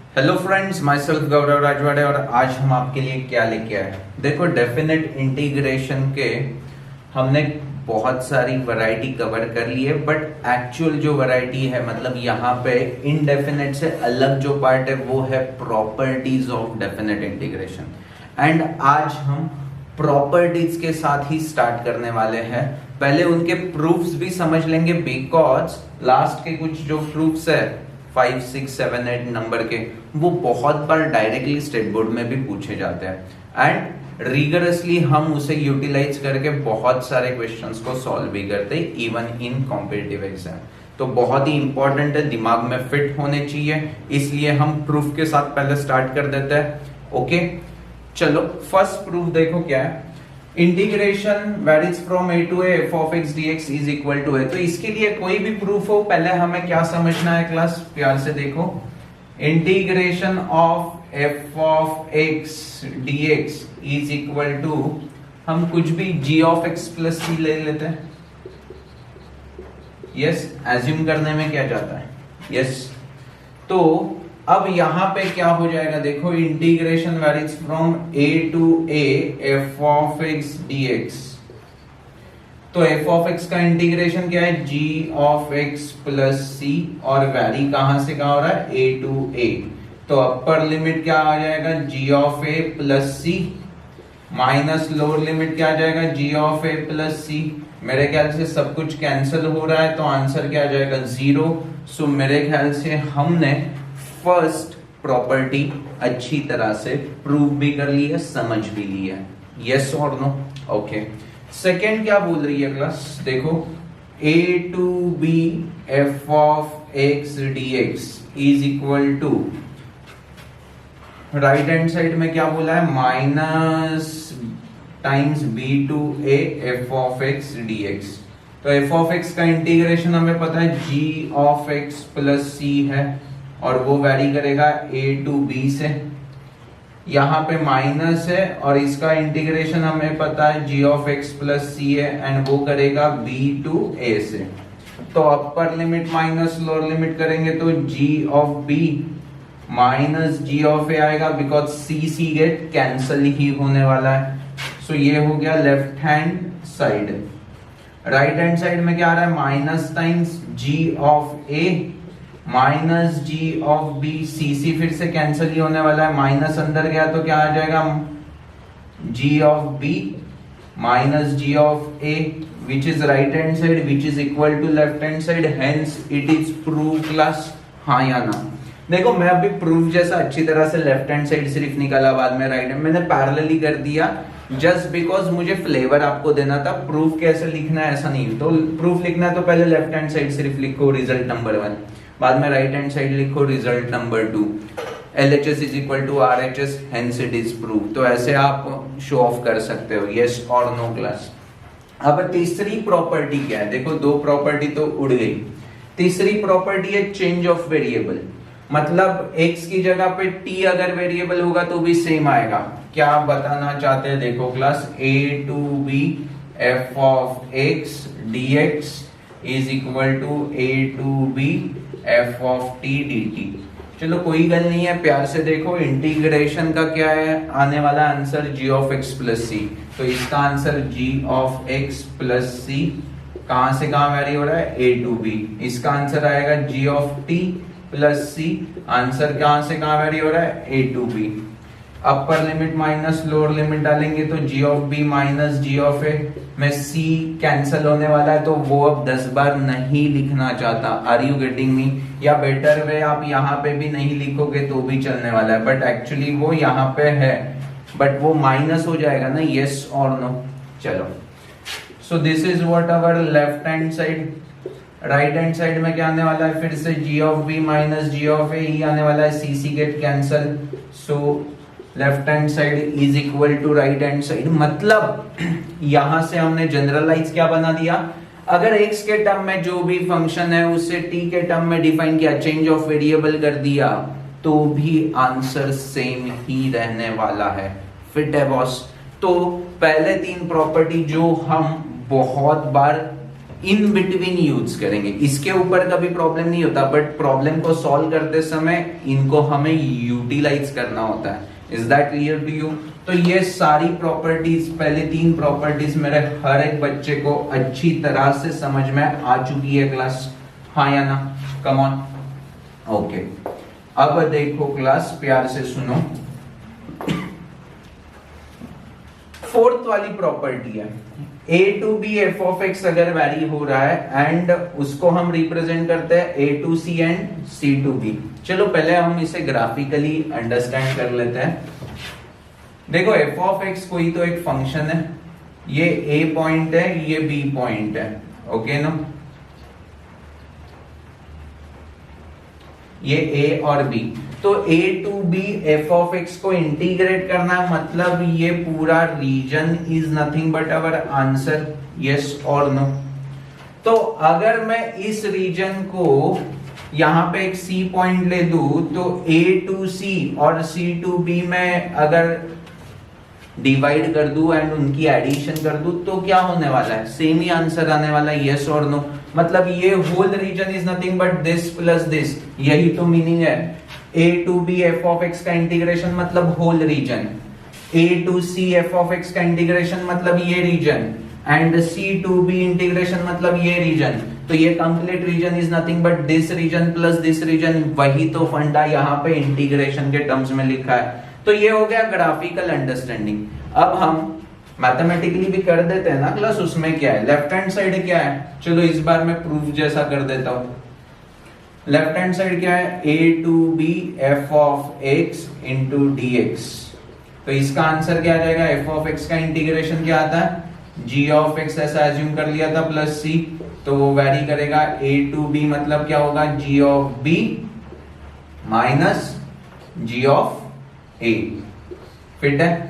Hello friends, my self गौरव राजवाड़े और आज हम आपके लिए क्या लेके आए। देखो, डेफिनेट इंटीग्रेशन के हमने बहुत सारी वैरायटी कवर कर ली है, बट एक्चुअल जो वैरायटी है, मतलब यहाँ पे इनडेफिनेट से अलग जो पार्ट है वो है properties of definite integration. And आज हम प्रॉपर्टीज के साथ ही स्टार्ट करने वाले हैं। पहले उनके प्रूफ्स भी समझ लेंगे, बिकॉज लास्ट के कुछ जो प्रूफ्स है 5, 6, 7, 8 नंबर के, वो बहुत बार डायरेक्टली स्टेट बोर्ड में भी पूछे जाते हैं एंड रिगरसली हम उसे यूटिलाइज करके बहुत सारे क्वेश्चंस को सॉल्व भी करते हैं, इवन इन कॉम्पिटिटिव एग्जाम। तो बहुत ही इंपॉर्टेंट है, दिमाग में फिट होने चाहिए, इसलिए हम प्रूफ के साथ पहले स्टार्ट कर देते हैं। ओके, चलो फर्स्ट प्रूफ देखो क्या है। Integration varies from a to a f of x dx is equal to a। तो इसके लिए कोई भी प्रूफ हो, पहले हमें क्या समझना है क्लास, प्यार से देखो। Integration of f of x dx is equal to, हम कुछ भी g of x plus c ले लेते हैं। यस, एज्यूम करने में क्या जाता है। यस, तो अब यहां पे क्या हो जाएगा, देखो integration varies from a to a f of x dx। तो f of x का इंटीग्रेशन क्या है, g of x plus c, और वैरी कहां से कहां हो रहा है, a to a। तो अपर लिमिट क्या आ जाएगा, g of a plus c, minus lower limit क्या आ जाएगा, g of a plus c। मेरे ख्याल से सब कुछ कैंसिल हो रहा है, तो आंसर क्या आ जाएगा, 0। सो मेरे ख्याल से हमने फर्स्ट प्रॉपर्टी अच्छी तरह से प्रूव भी कर ली है, समझ भी ली है। यस और नो। ओके, सेकेंड क्या बोल रही है क्लास, देखो a to b f of x dx is equal to, right hand side में क्या बोला है, minus times b to a f of x dx। तो f of x का इंटीग्रेशन हमें पता है g of x plus c है, और वो वैरी करेगा a to b से। यहाँ पे माइनस है और इसका इंटीग्रेशन हमें पता है g of x plus c है, एंड वो करेगा b to a से। तो upper limit minus lower limit करेंगे तो g of b minus g of a आएगा, बिकॉज c गेट कैंसल ही होने वाला है। सो ये हो गया left hand side. Right hand side में क्या आ रहा है, minus times g of a minus g of b, c फिर से कैंसिल ही होने वाला है, माइनस अंदर गया तो क्या आ जाएगा, g of b minus g of a, which is right hand side which is equal to left hand side, hence it is prove class. हाँ या ना। देखो, मैं अभी प्रूफ जैसा अच्छी तरह से लेफ्ट हैंड साइड सिर्फ निकाला, बाद में राइट हैंड मैंने पैरेलली कर दिया, जस्ट बिकॉज मुझे फ्लेवर आपको देना था। प्रूफ कैसे लिखना है ऐसा नहीं, तो प्रूफ लिखना है तो पहले लेफ्ट हैंड साइड सिर्फ लिखो रिजल्ट नंबर 1, बाद में राइट हैंड साइड लिखो result number 2। LHS is equal to RHS, hence it is prove. तो ऐसे आप शो ऑफ कर सकते हो, यस और नो क्लास। अब तीसरी प्रॉपर्टी क्या है, देखो दो प्रॉपर्टी तो उड़ गई, तीसरी प्रॉपर्टी है चेंज ऑफ वेरिएबल। मतलब x की जगह पे t अगर वेरिएबल होगा तो भी सेम आएगा। क्या आप बताना चाहते हैं, देखो class, a to b f of x dx is equal to a to b f of t dt। चलो कोई गल नहीं है, प्यार से देखो, इंटीग्रेशन का क्या है आने वाला answer, g of x plus c। तो इसका answer g of x plus c कहां से कहां वैरी हो रहा है, a to b। इसका आंसर आएगा g of t plus c, answer कहां से कहां वैरी हो रहा है, a to b। Upper limit minus lower limit डालेंगे तो g of b minus g of a में c कैंसिल होने वाला है, तो वो अब 10 बार नहीं लिखना चाहता। Are you getting me? या बेटर वे आप यहाँ पे भी नहीं लिखोगे तो भी चलने वाला है, बट एक्चुअली वो यहाँ पे है, बट वो माइनस हो जाएगा ना, यस और नो। चलो, so this is what our left hand side. Right hand side में क्या आने वाला है, फिर से g of b minus g of a ही आने वाला है, c get cancel. So left hand side is equal to right hand side. मतलब यहां से हमने जनरलाइज क्या बना दिया, अगर x के टर्म में जो भी फंक्शन है उसे t के टर्म में डिफाइन किया, चेंज ऑफ वेरिएबल कर दिया, तो भी आंसर सेम ही रहने वाला है। फिट है बॉस? तो पहले तीन प्रॉपर्टी जो हम बहुत बार इन बिटवीन यूज करेंगे। इसके ऊपर कभी प्रॉब्लम नहीं होता, बट प्रॉब्लम को सॉल्व करते समय इनको हमें यूटिलाइज करना होता है। Is that clear to you? तो ये सारी प्रॉपर्टीज, पहले 3 प्रॉपर्टीज मेरे हर एक बच्चे को अच्छी तरह से समझ में आ चुकी है क्लास, हाँ या ना? Come on, okay. अब देखो क्लास, प्यार से सुनो। 4th वाली प्रॉपर्टी है a to b f of x अगर वैरी हो रहा है एंड उसको हम रिप्रेजेंट करते हैं a to c and c to b। चलो पहले हम इसे ग्राफिकली अंडरस्टैंड कर लेते हैं। देखो f of x कोई तो एक फंक्शन है, ये a पॉइंट है, ये b पॉइंट है, ओके ना? ये a और b, तो a to b f of x को इंटीग्रेट करना है, मतलब ये पूरा region is nothing but our answer, yes और नो? तो अगर मैं इस रीजन को यहां पे एक c पॉइंट ले दूं, तो a to c और c to b में अगर डिवाइड कर दूं एंड उनकी एडिशन कर दूं, तो क्या होने वाला है? सेम ही आंसर आने वाला है, यस और नो? मतलब ये whole region is nothing but this plus this, यही तो मीनिंग है। a to b f of x का इंटीग्रेशन मतलब whole region, a to c f of x का इंटीग्रेशन मतलब ये region, and c to b integration मतलब ये रीजन। तो ये complete region is nothing but this region plus this region, वही तो फंडा यहाँ पे इंटीग्रेशन के टर्म्स में लिखा है। तो ये हो गया ग्राफिकल अंडरस्टैंडिंग। अब हम मैथमेटिकली भी कर देते हैं ना क्लास, उसमें क्या है? लेफ्ट हैंड साइड क्या है? चलो इस बार मैं प्रूफ जैसा कर देता हूं। लेफ्ट हैंड साइड क्या है? a to b f of x into dx। तो इसका आंसर क्या आ जाएगा? f of x का इंटीग्रेशन क्या आता है? g of x ऐसा एज्यूम कर लिया था प्लस c, तो वो वैरी करेगा a to b, मतलब क्या होगा? g of b minus g of a। Fit है?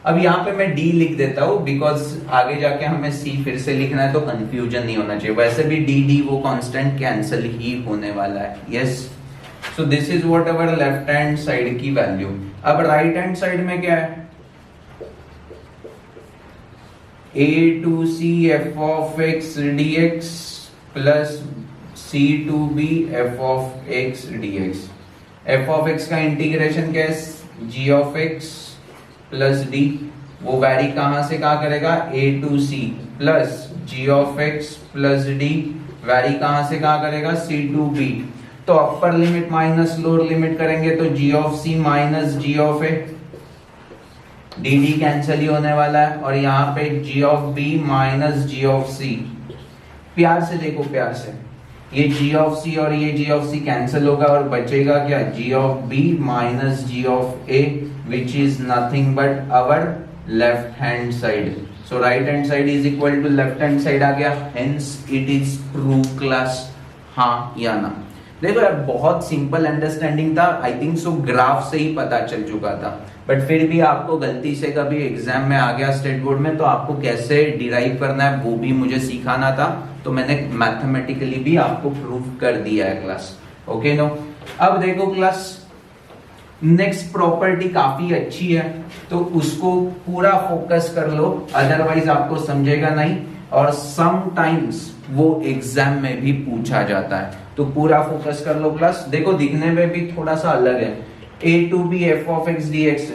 अब यहाँ पे मैं d लिख देता हूं बिकॉज आगे जाके हमें c फिर से लिखना है, तो कंफ्यूजन नहीं होना चाहिए। वैसे भी d वो कांस्टेंट कैंसिल ही होने वाला है, yes. So this is what ever left hand side की वैल्यू। अब राइट हैंड साइड में क्या है? a to c f of x dx plus c to b f of x dx। f of x का integration क्या है? g of x plus d, वो vary कहां से कहां करेगा? a to c plus g of x plus d, vary कहां से कहां करेगा? c to b। तो upper limit minus lower limit करेंगे तो g of c minus g of a, d d cancel ही होने वाला है, और यहाँ पे g of b minus g of c। प्यार से देखो, प्यार से, ये g of c और ये g of c कैंसिल होगा और बचेगा क्या? g of b minus g of a, which is nothing but our left hand side. So right hand side is equal to left hand side आ गया, hence it is true class, हाँ या ना? देखो यार, बहुत सिंपल अंडरस्टैंडिंग था, I think so graph से ही पता चल चुका था, बट फिर भी आपको गलती से कभी एग्जाम में आ गया स्टेट बोर्ड में, तो आपको कैसे डिराइव करना है वो भी मुझे सिखाना था, तो मैंने मैथमेटिकली भी आपको प्रूफ कर दिया है क्लास, ओके नो? अब देखो क्लास, नेक्स्ट प्रॉपर्टी काफी अच्छी है, तो उसको पूरा फोकस कर लो, अदरवाइज आपको समझेगा नहीं, और समटाइम्स वो एग्जाम में भी पूछा जाता है, तो पूरा फोकस कर लो क्लास। देखो दिखने में भी थोड़ा सा अलग है, a to b f of x dx,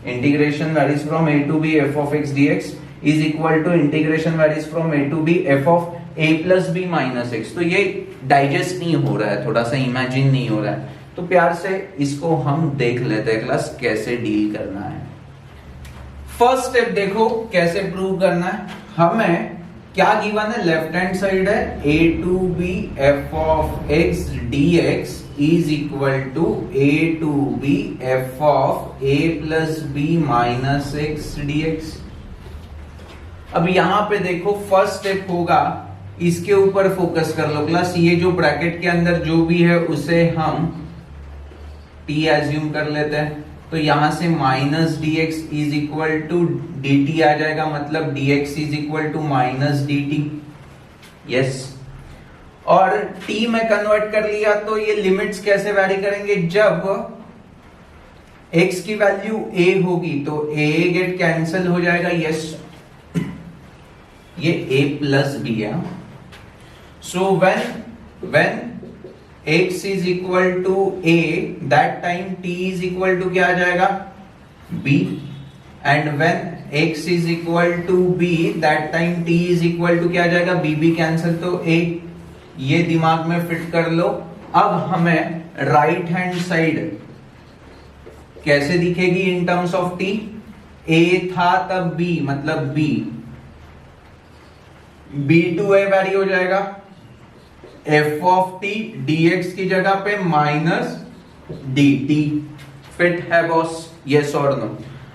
integration varies from a to b f of x dx is equal to integration varies from a to b f of a plus b minus x। तो ये digest नहीं हो रहा है, थोड़ा सा imagine नहीं हो रहा है, तो प्यार से इसको हम देख लेते हैं क्लास कैसे डील करना है। फर्स्ट स्टेप देखो कैसे प्रूव करना है। हमें क्या गिवन है? लेफ्ट हैंड साइड है a to b f of x dx is equal to a to b f of a plus b minus x dx। अब यहां पे देखो फर्स्ट स्टेप होगा, इसके ऊपर फोकस कर लो क्लास। ये जो ब्रैकेट के अंदर जो भी है उसे हम t एज्यूम कर लेते हैं, तो यहां से minus dx is equal to dt आ जाएगा, मतलब dx is equal to minus dt, yes. और t में कन्वर्ट कर लिया, तो ये लिमिट्स कैसे वैरी करेंगे? जब x की वैल्यू a होगी तो a गेट कैंसिल हो जाएगा, यस। ये a प्लस b है, So when x is equal to a, that time t is equal to क्या आ जाएगा b, and when x is equal to b, that time t is equal to क्या आ जाएगा b cancel तो a. ये दिमाग में फिट कर लो. अब हमें राइट हैंड साइड कैसे दिखेगी in terms of t? a था तब b, मतलब b टू a वैरी हो जाएगा. f ऑफ t dx की जगह पे माइनस dt. फिट है बॉस? यस और नो?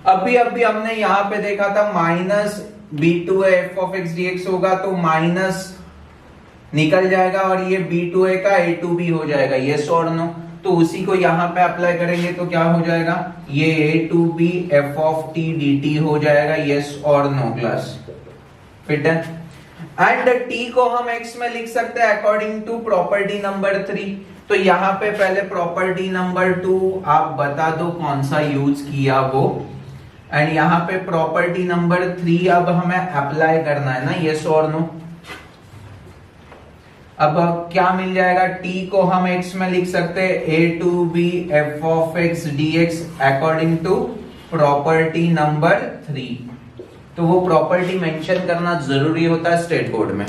अभी हमने यहां पे देखा था minus b to a f of x dx होगा तो माइनस निकल जाएगा और ये b टू a का a टू b हो जाएगा. यस और नो? तो उसी को यहां पे अप्लाई करेंगे तो क्या हो जाएगा? ये a to b f of t dt हो जाएगा. यस और नो क्लास? फिट है? एंड t को हम x में लिख सकते हैं अकॉर्डिंग टू प्रॉपर्टी नंबर 3. तो यहां पे पहले प्रॉपर्टी नंबर 2 आप बता दो कौन सा यूज किया वो, एंड यहां पे प्रॉपर्टी नंबर 3 अब हमें अप्लाई करना है ना. यस और नो? अब क्या मिल जाएगा? t को हम x में लिख सकते हैं a to b f of x dx according to property number 3. तो वो प्रॉपर्टी मेंशन करना जरूरी होता है स्टेट बोर्ड में.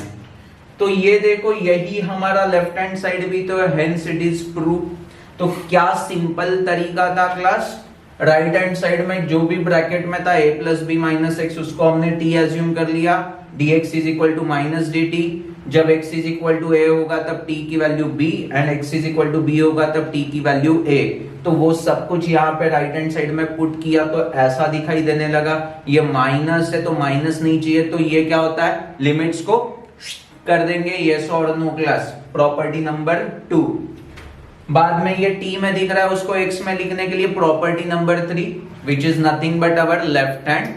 तो ये देखो यही हमारा लेफ्ट हैंड साइड भी तो हेंस इट इज प्रूव. तो क्या सिंपल तरीका था क्लास? राइट हैंड साइड में जो भी ब्रैकेट में था a plus B minus x, उसको हमने t एज्यूम कर लिया. dx is equal to minus dt. जब x is equal to a होगा तब t की value b, and x is equal to b होगा तब t की वैल्यू a. तो वो सब कुछ यहाँ पे राइट हैंड साइड में पुट किया तो ऐसा दिखाई देने लगा. ये माइनस है तो माइनस नहीं चाहिए, तो ये क्या होता है? लिमिट्स को कर देंगे. यस और नो क्लास? Property number 2. बाद में ये t में दिख रहा है, उसको x में लिखने के लिए property number 3 which is nothing but our left hand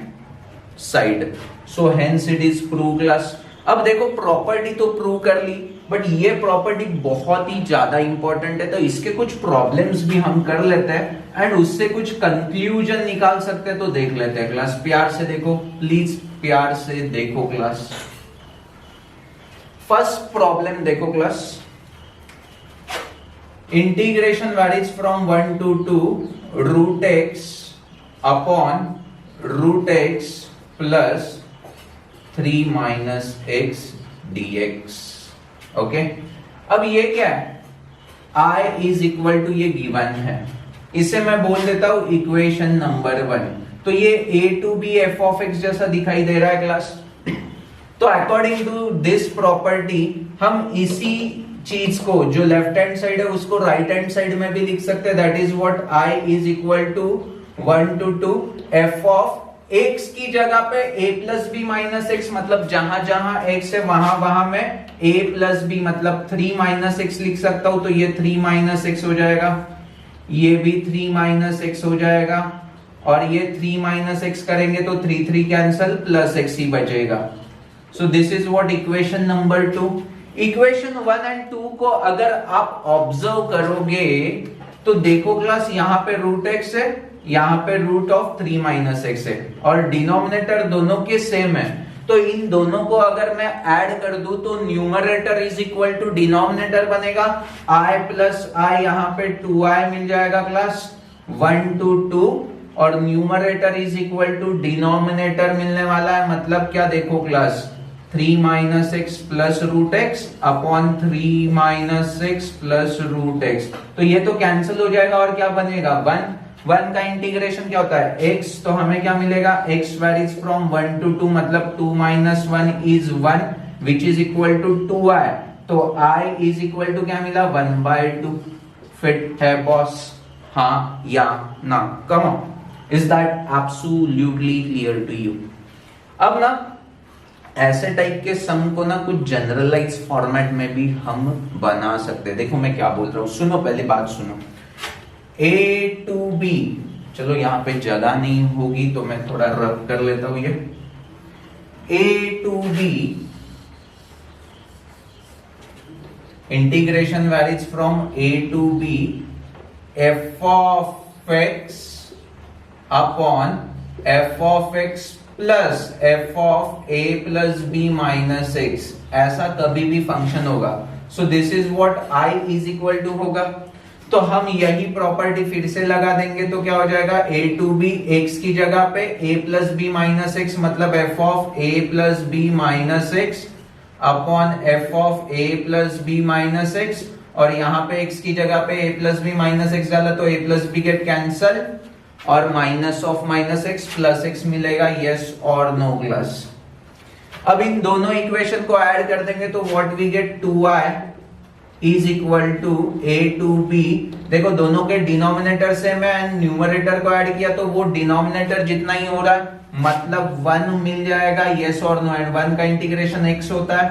side. So hence it is prove class. अब देखो प्रॉपर्टी तो प्रूव कर ली, बट ये प्रॉपर्टी बहुत ही ज्यादा इंपॉर्टेंट है, तो इसके कुछ प्रॉब्लम्स भी हम कर लेते हैं एंड उससे कुछ कंक्लूजन निकाल सकते हैं. तो देख लेते हैं क्लास. प्यार से देखो प्लीज, प्यार से देखो क्लास. फर्स्ट प्रॉब्लम देखो class. Integration varies from 1 to 2 root x upon root x plus 3 minus x dx. Okay, अब ये क्या है? I इज इक्वल टू, ये गिवन है, इसे मैं बोल देता हूं इक्वेशन नंबर 1. तो ये a to b f of x जैसा दिखाई दे रहा है क्लास. तो अकॉर्डिंग टू दिस प्रॉपर्टी हम इसी चीज को जो लेफ्ट हैंड साइड है उसको राइट हैंड साइड में भी लिख सकते हैं. That is what I is equal to 1 to 2 f of x की जगह पे a plus B minus x, मतलब जहां जहां x है वहां वहां में a प्लस बी मतलब 3 माइनस एक्स लिख सकता हूं. तो ये 3 माइनस एक्स हो जाएगा, ये भी 3 माइनस एक्स हो जाएगा, और ये 3 माइनस एक्स करेंगे तो 3 कैंसल, प्लस एक्स ही बचेगा. सो this is what equation number 2. Equation 1 and 2 को अगर आप ऑब्जर्व करोगे तो देखो क्लास, यहाँ पे रूट एक्स है, यहाँ पे रूट ऑफ 3 माइनस एक्स है, और डिनोमिनेटर दोनों के सेम है. तो इन दोनों को अगर मैं ऐड कर दूं तो numerator is equal to denominator बनेगा i प्लस i, यहाँ पे 2i मिल जाएगा क्लास, 1 to 2, और numerator is equal to denominator मिलने वाला है. मतलब क्या देखो class, 3 minus x plus root x upon 3 minus x plus root x. तो ये तो कैंसिल हो जाएगा और क्या बनेगा? 1. 1 का इंटीग्रेशन क्या होता है? x. तो हमें क्या मिलेगा? x वैरीज फ्रॉम 1 to 2, मतलब 2 माइनस 1 इज 1 which is equal to 2i. तो i इज इक्वल टू क्या मिला? 1/2. फिट है बॉस? हाँ या ना? Come on, is that absolutely clear to you? अब ना ऐसे टाइप के सम को ना कुछ जनरलाइज फॉर्मेट में भी हम बना सकते हैं. देखो मैं क्या बोल रहा हूं, सुनो, पहले बात सुनो. a टू b, चलो यहाँ पे जगह नहीं होगी तो मैं थोड़ा रब कर लेता हूं. ये a to b integration varies from a to b f of x upon f of x plus f of a plus b minus x. ऐसा कभी भी फंक्शन होगा, so this is what i is equal to होगा। तो हम यही property फिर से लगा देंगे तो क्या हो जाएगा, a टू बी x की जगह पे a plus B minus x, मतलब f of a plus B minus x upon f of a plus B minus x, और यहाँ पे x की जगह पे a plus B minus x डाला तो a plus b get cancel, और minus of minus x plus x मिलेगा, यस और नो क्लास। अब इन दोनों इक्वेशन को ऐड कर देंगे तो what we get 2i is equal to a to b। देखो दोनों के डिनोमिनेटर सेम है एंड न्यूमरेटर को ऐड किया तो वो डिनोमिनेटर जितना ही हो रहा है, मतलब 1 मिल जाएगा, यस और नो। एंड 1 का इंटीग्रेशन x होता है,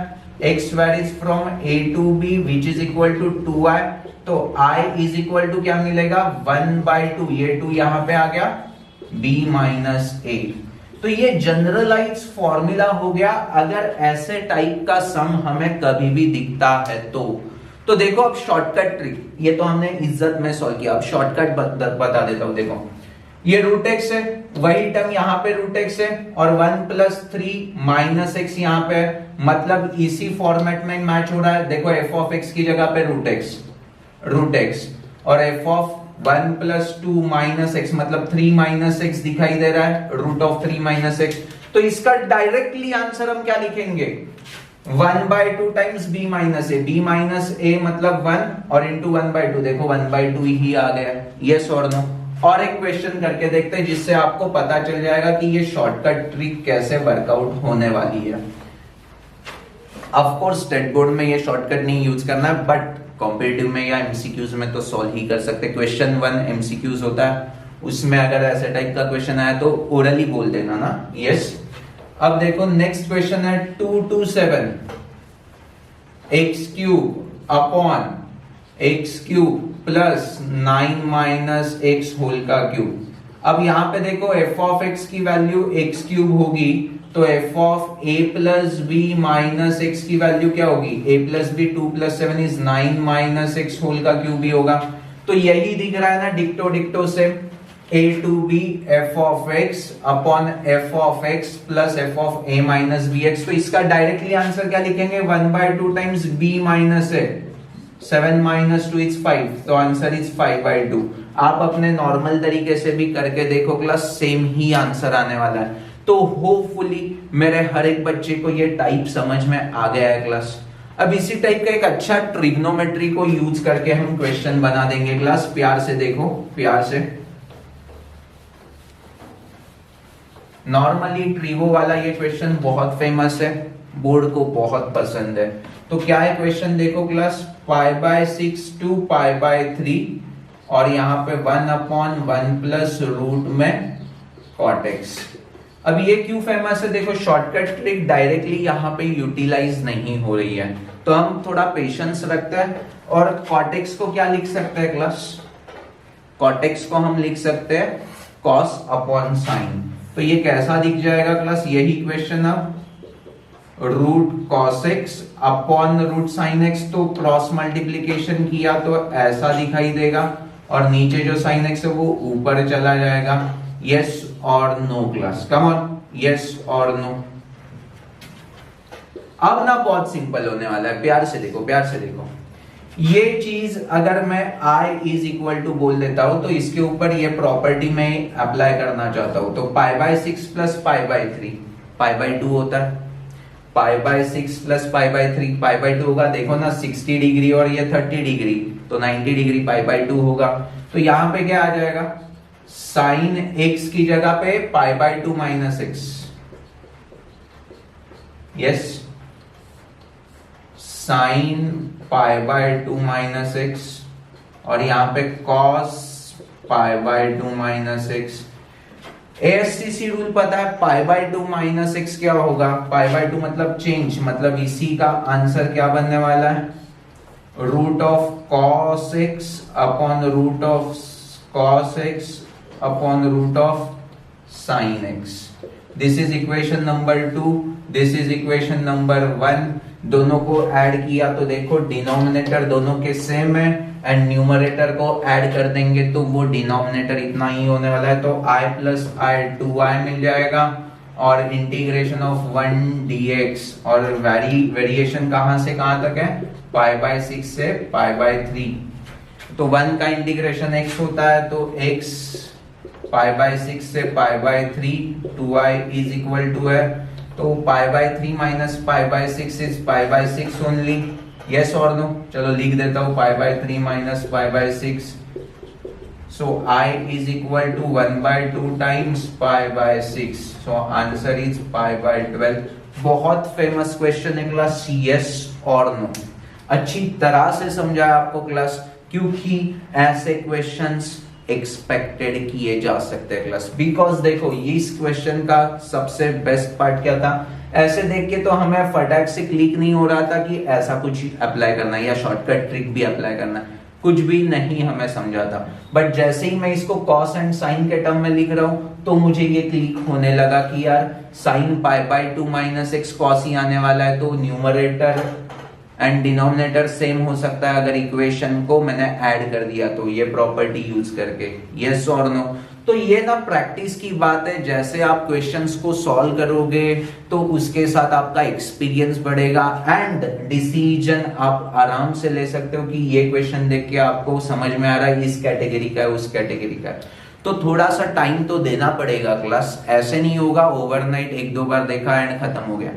x varies from a to b which is equal to 2i। तो i इज इक्वल टू क्या मिलेगा, 1/2, ये 2 यहां पे आ गया, b माइनस a। तो ये जनरलाइज फॉर्मूला हो गया अगर ऐसे टाइप का सम हमें कभी भी दिखता है तो देखो अब शॉर्टकट ट्रिक, ये तो हमने इज्जत में सॉल्व किया, अब शॉर्टकट बता देता हूं। देखो ये रूट एक्स है, वही टर्म यहाँ पे रूट एक्स है, और 1 प्लस 3 माइनस एक्स यहाँ पे है, मतलब इसी फॉर्मेट में मैच हो रहा है। देखो एफ ऑफ एक्स की जगह पे रूट एक्स और F of 1 plus 2 minus x, मतलब 3 माइनस एक्स दिखाई दे रहा है, रूट ऑफ 3 माइनस एक्स। तो इसका डायरेक्टली आंसर हम क्या लिखेंगे, 1/2 टाइम्स b माइनस a मतलब 1 और इंटू 1/2, देखो 1/2 ही आ गया, यस और नो। और एक क्वेश्चन करके देखते हैं जिससे आपको पता चल जाएगा कि ये शॉर्टकट ट्रिक कैसे वर्कआउट होने वाली है। ऑफ कोर्स स्टेट बोर्ड में ये शॉर्टकट नहीं यूज करना है, बट कॉम्पिटिटिव में या एमसीक्यूज में तो सॉल्व ही कर सकते। क्वेश्चन 1 एमसीक्यूज होता है, उसमें अगर ऐसे टाइप का क्वेश्चन आया तो ओरली बोल देना ना, यस। अब देखो नेक्स्ट क्वेश्चन है 2 to 7 x cube upon x cube plus 9 minus x whole का क्यूब। अब यहाँ पे देखो एफ ऑफ एक्स की वैल्यू एक्स क्यूब होगी तो f of a plus B minus x की वैल्यू क्या होगी, a plus b 2 plus 7 is 9 minus x whole का क्यूब ही होगा। तो यही दिख रहा है ना डिक्टो डिक्टो से, a to b f of x upon f of x plus f of a minus bx। तो इसका डायरेक्टली आंसर क्या लिखेंगे, 1/2 times b minus a, 7 minus 2 is 5, तो आंसर इज 5/2। आप अपने नॉर्मल तरीके से भी करके देखो क्लास, सेम ही आंसर आने वाला है। तो होपफुली मेरे हर एक बच्चे को ये टाइप समझ में आ गया है क्लास। अब इसी टाइप का एक अच्छा ट्रिग्नोमेट्री को यूज करके हम क्वेश्चन बना देंगे क्लास, प्यार से देखो, प्यार से। नॉर्मली ट्रीवो वाला ये क्वेश्चन बहुत फेमस है, बोर्ड को बहुत पसंद है। तो क्या है क्वेश्चन, देखो क्लास, π/6 to π/3 और यहाँ पे 1/1 प्लस रूट में cot x। अब ये क्यों फेमस है, देखो शॉर्टकट ट्रिक डायरेक्टली यहाँ पे यूटिलाइज नहीं हो रही है, तो हम थोड़ा पेशेंस रखते हैं। और cot x को क्या लिख सकते हैं क्लास, cot x को हम लिख सकते हैं cos अपॉन साइन। तो ये कैसा दिख जाएगा क्लास, यही क्वेश्चन। अब root cos x upon root sine x, तो क्रॉस मल्टीप्लीकेशन किया तो ऐसा दिखाई देगा, और नीचे जो साइन x है वो ऊपर चला जाएगा, यस और no class, come on, yes और नो। अब ना बहुत सिंपल होने वाला है, प्यार से देखो, प्यार से देखो। ये चीज अगर मैं i इज इक्वल टू बोल देता हूं तो इसके ऊपर ये प्रॉपर्टी में अप्लाई करना चाहता हूं, तो π/6 प्लस π/3 π/2 होता है, π/6 प्लस π/3 π/2 होगा। देखो ना 60 डिग्री और ये 30 डिग्री, तो 90 डिग्री π/2 होगा। तो यहां पे क्या आ जाएगा, साइन x की जगह पे π/2 minus x, yes, sine π/2 minus x, और यहाँ पे cos π/2 minus x. ASCC rule पता है, π/2 माइनस एक्स क्या होगा, π/2 मतलब चेंज, मतलब इसी का आंसर क्या बनने वाला है, root of cos x upon root of cos x upon root of sin x। This is equation number 2, this is equation number 1। दोनों को ऐड किया तो देखो डिनोमिनेटर दोनों के सेम है, एंड न्यूमरेटर को ऐड कर देंगे तो वो डिनोमिनेटर इतना ही होने वाला है, तो i प्लस i 2i मिल जाएगा, और इंटीग्रेशन ऑफ 1 dx और वेरिएशन कहां से कहां तक है, π/6 से π/3। तो 1 का इंटीग्रेशन x होता है तो x π/6 से π/3 2i इज इक्वल टू है, तो π/3 माइनस π/6 इज π/6 ओनली, यस और नो। चलो लिख देता हूं π/3 minus π/6, so I is equal to 1/2 times π/6, so answer is π/12। बहुत फेमस क्वेश्चन है क्लास, यस और नो। अच्छी तरह से समझा आपको क्लास, क्योंकि ऐसे क्वेश्चंस एक्सपेक्टेड किए जा सकते हैं क्लास। बिकॉज देखो इस क्वेश्चन का सबसे बेस्ट पार्ट क्या था, ऐसे देख के तो हमें फटाक से क्लिक नहीं हो रहा था कि ऐसा कुछ अप्लाई करना है या शॉर्टकट ट्रिक भी अप्लाई करना है, कुछ भी नहीं हमें समझा था। बट जैसे ही मैं इसको कॉस एंड साइन के टर्म में लिख रहा हूं तो मुझे ये क्लिक होने लगा कि यार साइन π/2 माइनस एक्स कॉस ही आने वाला है, तो न्यूमरेटर एंड डिनोमिनेटर सेम हो सकता है अगर इक्वेशन को मैंने ऐड कर दिया तो, ये प्रॉपर्टी यूज करके, यस और नो। तो ये ना प्रैक्टिस की बात है, जैसे आप क्वेश्चंस को सॉल्व करोगे तो उसके साथ आपका एक्सपीरियंस बढ़ेगा एंड डिसीजन आप आराम से ले सकते हो कि ये क्वेश्चन देख के आपको समझ में आ रहा है इस कैटेगरी का है उस कैटेगरी का है। तो थोड़ा सा टाइम तो देना पड़ेगा क्लास, ऐसे नहीं होगा ओवरनाइट 1-2 बार देखा एंड खत्म हो गया।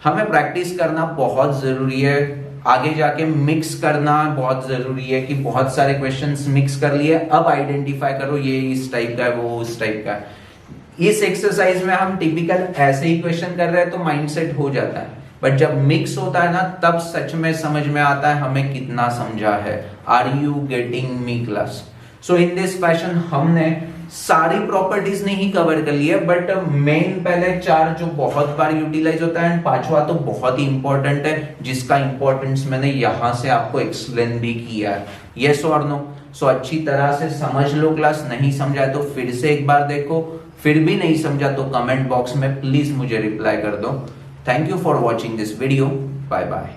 हमें प्रैक्टिस करना बहुत जरूरी है, आगे जाके मिक्स करना बहुत जरूरी है कि बहुत सारे क्वेश्चंस मिक्स कर लिए, अब आइडेंटिफाई करो ये इस टाइप का है वो उस टाइप का है। इस एक्सरसाइज में हम टिपिकल ऐसे ही क्वेश्चन कर रहे हैं तो माइंडसेट हो जाता है, बट जब मिक्स होता है ना तब सच में समझ में आता है हमें कितना समझा है। Are you getting me class? So in this fashion हमने सारी प्रॉपर्टीज नहीं कवर कर लिया, बट मेन पहले 4 जो बहुत बार यूटिलाइज होता है, 5वां तो बहुत ही इंपॉर्टेंट है जिसका इंपॉर्टेंस मैंने यहां से आपको एक्सप्लेन भी किया है, यस और नो। सो अच्छी तरह से समझ लो क्लास, नहीं समझा तो फिर से एक बार देखो, फिर भी नहीं समझा तो कमेंट बॉक्स में प्लीज मुझे रिप्लाई कर दो। Thank you for watching this video, bye bye.